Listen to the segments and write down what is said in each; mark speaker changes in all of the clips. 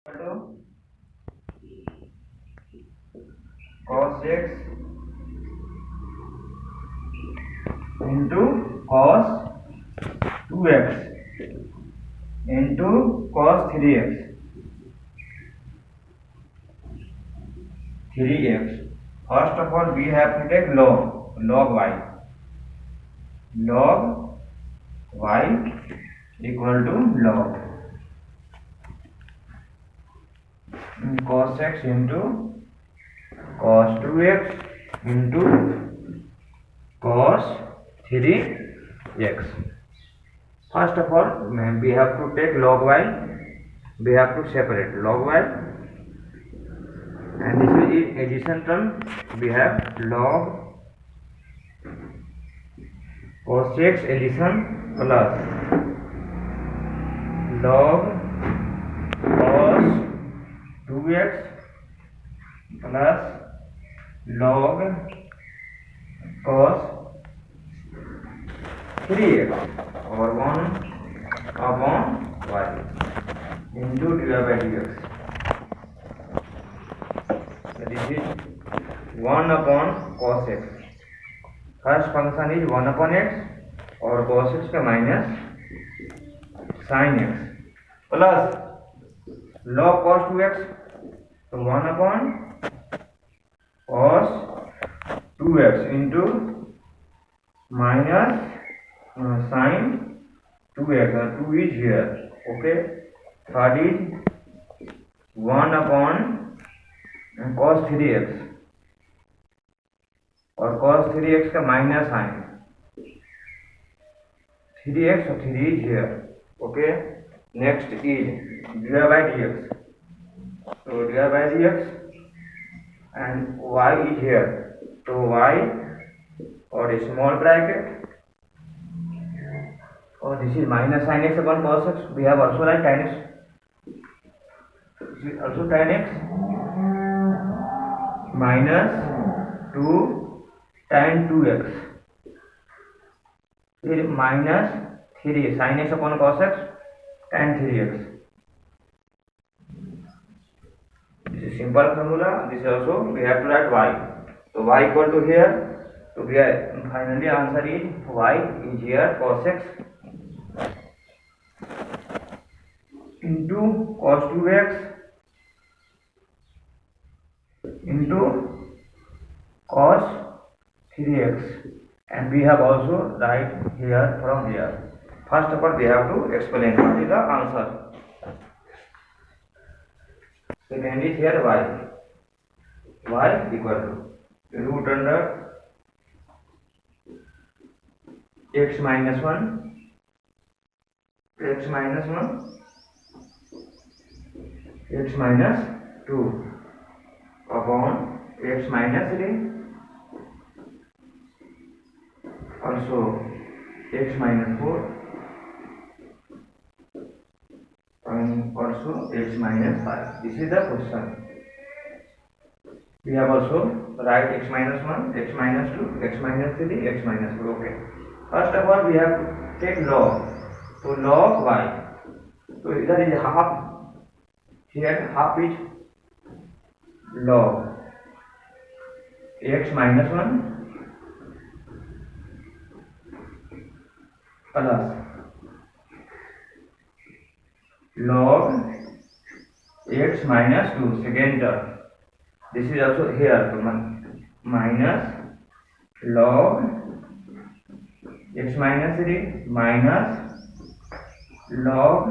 Speaker 1: to cos x into cos 2x into cos 3x 3x. First of all, we have to take log y. Log y equal to log cos x into cos 2x into cos 3x. First of all, we have to take log y. We have to separate log y, and this is in addition term. We have log cos x addition plus log cos 2x plus log cos 3x or 1 upon y into divided by dx. So this is 1 upon cos x. First function is 1 upon x और cos x का minus sin x plus log cos 2x, so 1 upon cos 2x into minus sin 2x. 2 is here, okay. Third is 1 upon cos 3x और cos 3x का minus sin 3x, so 3 is here, okay. Next is divided by dx. So divided by dx and y is here. So y or a small bracket, or this is minus sin x upon cos x. We have also like tan x. This is also tan x minus 2 tan 2x. Here minus 3 sin x upon cos x tan 3x. This is simple formula. This is also we have to write y. So y equal to here. So we are finally answer is y is here cos x into cos 2x into cos 3x, and we have also write here from here. First of all, we have to explain what is the answer. Second is here y equal to root under x minus 1 x minus 2 upon x minus 3 also x minus 4 and also x minus 5. This is the question. We have also write x minus 1, x minus 2, x minus 3, x minus 4. Okay. First of all, we have to take log. So log y. So there is half. Here half is log x minus 1 plus log x minus 2 second term. This is also here, so minus log x minus 3 minus log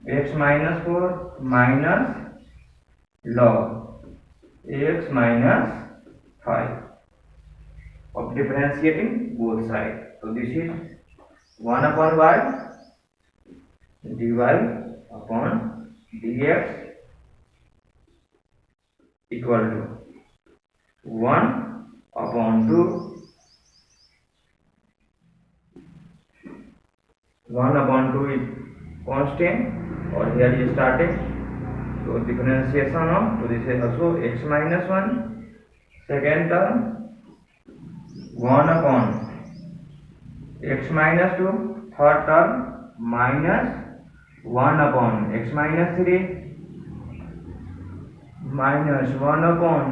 Speaker 1: x minus 4 minus log x minus 5 of differentiating both sides. So this is 1 upon y dy upon dx equal to 1 upon 2 1 upon 2 is constant, or here is starting. So differentiation of, so this is also x minus 1 second term 1 upon x minus 2 third term minus 1 upon x minus 3 minus 1 upon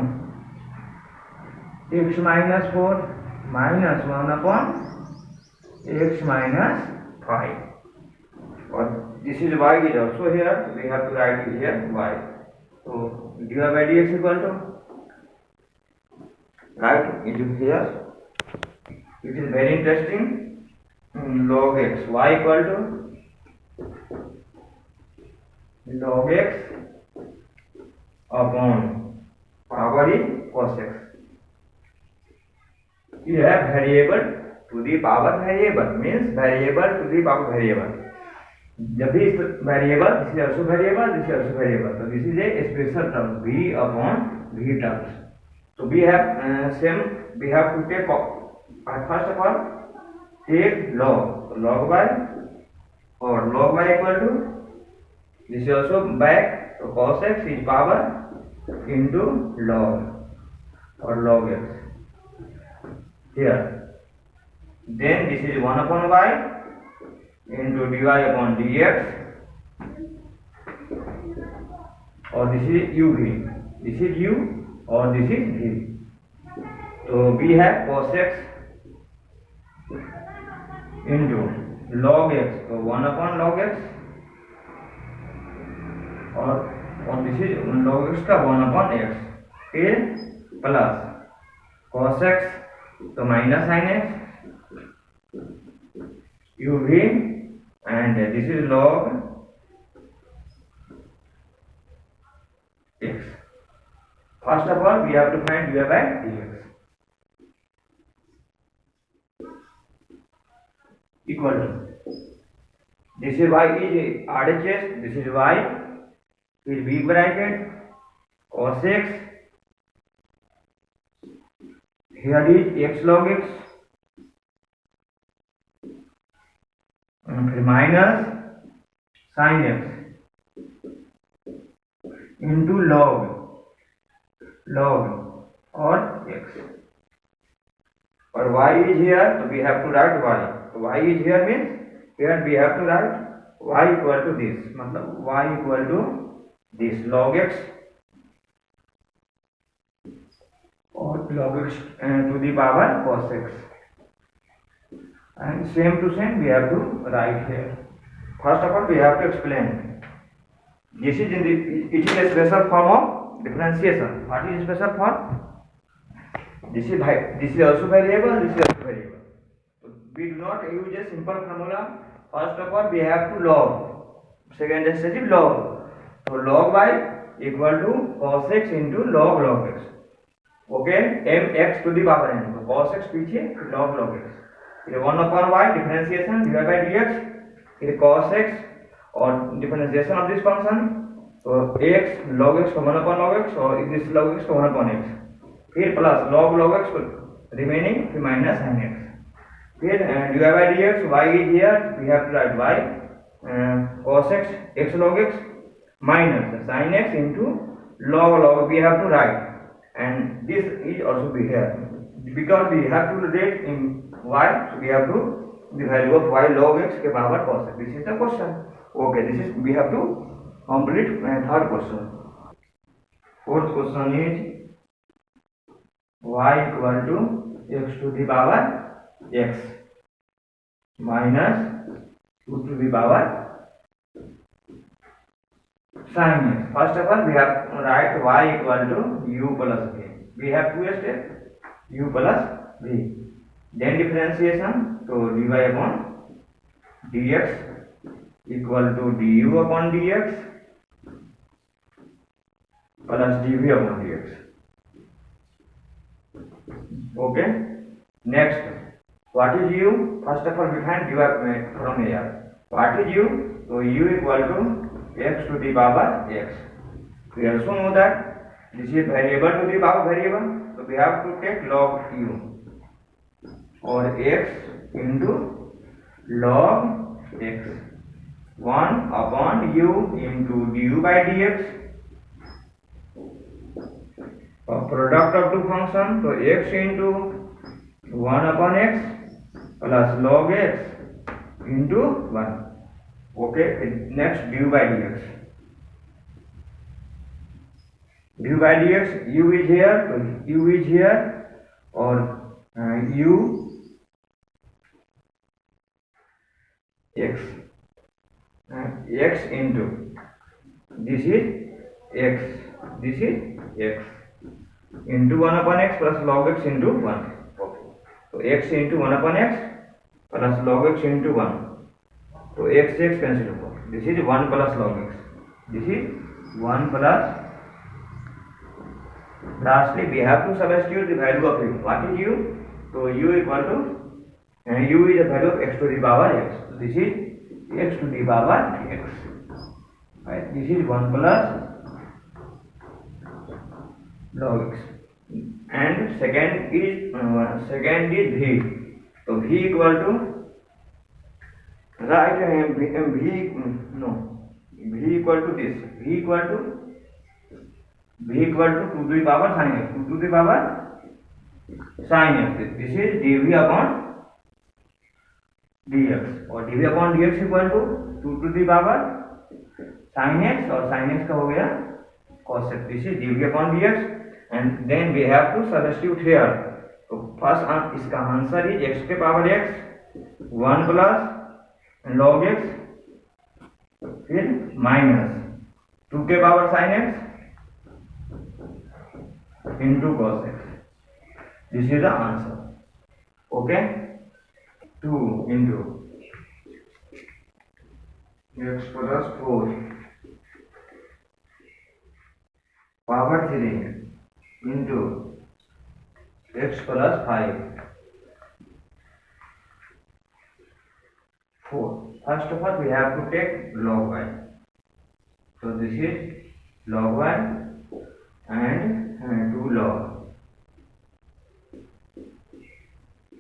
Speaker 1: x minus 4 minus 1 upon x minus 5. Or this is y is also here, we have to write it here y. So dy by dx equal to, right, it is here. It is very interesting. Log x, y equal to log x upon power is cos x. You have variable to the power variable, means variable to the power variable. जब भी variable, this is also variable, this is also variable. So this is a special term, v upon v terms. So we have same, we have to take first of all take log, so log y, or log y equal to, this is also back, so cos x is power into log or log x here. Then this is 1 upon y into dy upon dx, or this is uv, this is u or this is v. So we have cos x into log x, so 1 upon log x, और this is log x का 1 upon x, फिर plus cos x, तो minus sin x, uv, and this is log x. First of all, we have to find dy by dx equal to, this is y is RHS, this is y, फिर b bracket cos x, here is x log x, फिर minus sin x into log और x, और y is here, so we have to write y. So y is here means here we have to write y equal to this, मतलब y equal to this log x or log x to the power cos x, and same to same we have to write here. First of all, we have to explain this is in the, it is a special form of differentiation. What is special form? This is also variable, this is also variable. So we do not use a simple formula. First of all, we have to log, second stage is log. So log y equal to cos x into log x. Okay, mx to the power n. So cos x पीछे log x. फिर 1 upon y differentiation dy by dx. फिर cos x और differentiation of this function. So x log x को 1 upon log x और this log x को 1 upon x. फिर plus log x को remaining, फिर minus sin x. फिर dy by dx, y is here, we have to write y cos x, x log x minus sin x into log we have to write, and this is also be here because we have to write in y, so we have to the value of y log x के power cos x. This is the question. Okay, this is we have to complete third question. Fourth question is y equal to x to the power x minus 2 to the power sin x. First of all, we have to write y equal to u plus v. We have two steps, u plus v. Then differentiation, so dy upon dx equal to du upon dx plus dv upon dx. Okay. Next, what is u? First of all, we find u from here. What is u? So u equal to x to the power x. We also know that this is variable to the power variable, so we have to take log u or x into log x, 1 upon u into du by dx, product of two function, so x into 1 upon x plus log x into 1. Okay, next du by dx. dy by dx, u is here, so u is here, or u x, x into this is x, this is x into 1 upon x plus log x into 1. Okay, so x into 1 upon x plus log x into 1. So x cancel over. This is 1 plus log x. This is 1 plus. Lastly, we have to substitute the value of u. What is u? So u equal to u is the value of x to the power x. So this is x to the power x. Right? This is 1 plus log x. And second is v. So v equal to v equal to this. V equal to 2 to the power sin x. 2 to the power sin x. This is dv upon dx, और dv upon dx equal to 2 to the power sin x, और sin x का हो गया cos x. This is dv upon dx, and then we have to substitute here. तो first इसका answer is x के power x 1 plus log x, फिर minus 2 के power sin x into cos x. This is the answer. Okay, 2 into x plus 4 power 3 into x plus 5 4. First of all, we have to take log y. So this is log y and 2 log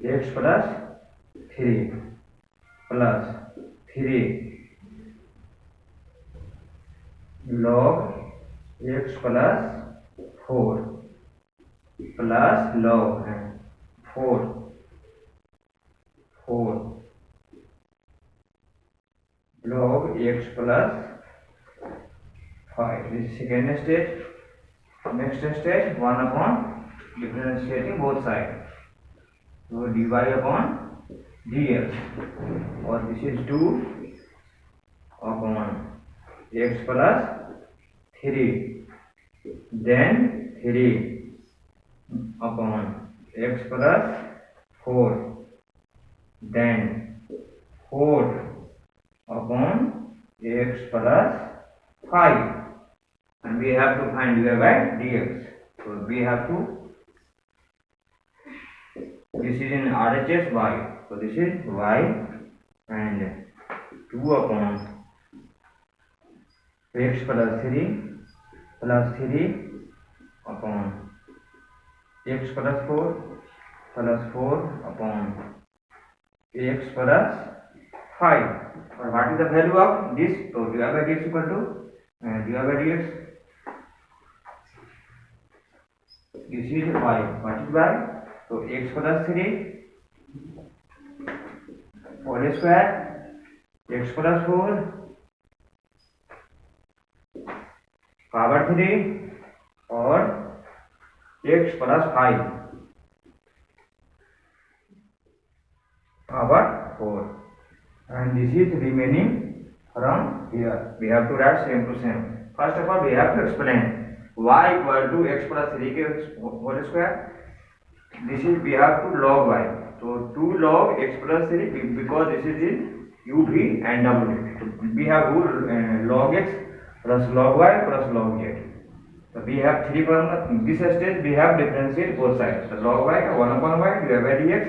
Speaker 1: x plus 3 plus 3 log x plus 4 plus log 4 log x plus 5. This is second stage. Next stage 1 upon differentiating both sides. So dy upon dx, or this is 2 upon x plus 3, then 3 upon x plus 4, then 4 upon x plus 5, and we have to find dy by dx. So we have to, this is in RHS y, so this is y, and 2 upon x plus 3 upon x plus 4 upon x plus 5. Or what is the value of this? So dy by dx equal to dy by dx. This is y. What is y? So x plus 3 whole square, x plus 4 power 3, or x plus 5 power 4, and this is remaining from here. We have to write same to same. First of all, we have to explain y equal to x plus 3 के whole square. This is, we have to log y. So 2 log x plus 3, because this is in uv and w. So we have log x plus log y plus log z. So we have 3 in this stage we have differentiate both sides. So log y 1 upon y divided by dx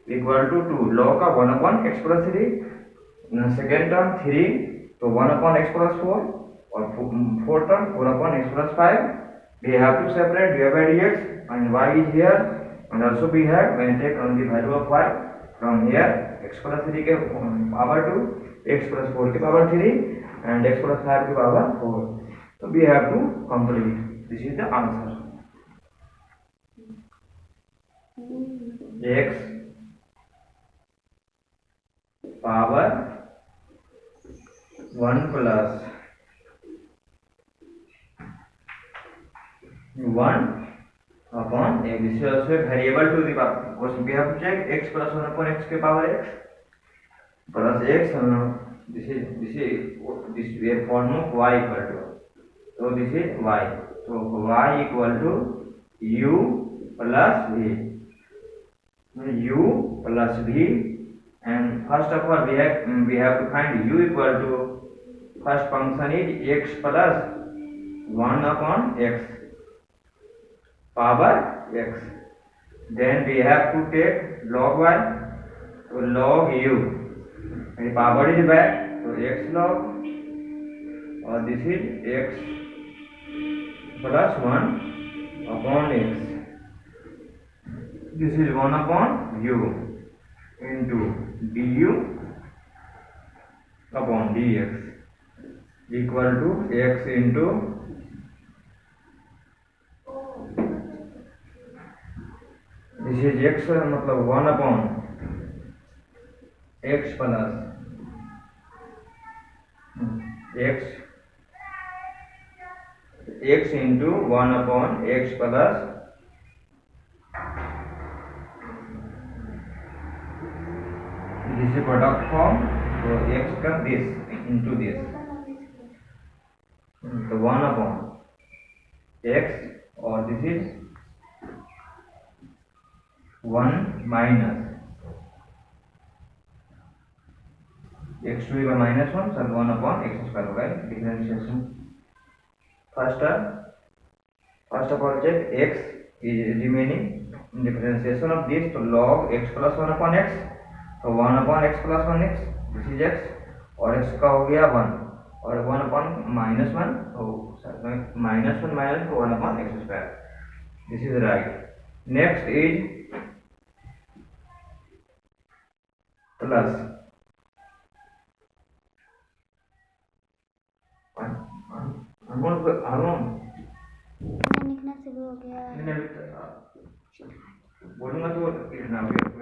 Speaker 1: equal to 2 log का 1 upon x plus 3, second term 3, so 1 upon x plus 4, or fourth term 4 upon x plus 5. We have to separate dy by dx, and y is here, and also we have, when take on the value of y from here, x plus 3 के power 2, x plus 4 के power 3, and x plus 5 के power 4. So we have to complete. This is the answer. X power 1 plus 1 upon x. This is also a variable to the power. We have to check x plus 1 upon x के power x plus x. This we have form of y equal to. So this is y. So y equal to u plus v. U plus v, and first of all we have to find u equal to, first function is x plus 1 upon x power x. Then we have to take log y. So log u, and power is back, so x log, or this is x plus 1 upon x. This is 1 upon u into du upon dx equal to x into this is x, मतलब 1 upon x plus x into 1 upon x plus this is product form, so x का this into this, so 1 upon x, or this is 1 minus x to the minus 1, so 1 upon x square होगा differentiation. First of all check x is remaining differentiation of this, so log x plus 1 upon x, so 1 upon x plus 1 x, this is x, और x का हो गया 1, और 1 upon minus 1, so minus 1 minus 1 upon x square. This is right. Next is plus
Speaker 2: लिखना शुरू हो गया।
Speaker 1: बोलूंगा तो लिखना होगा।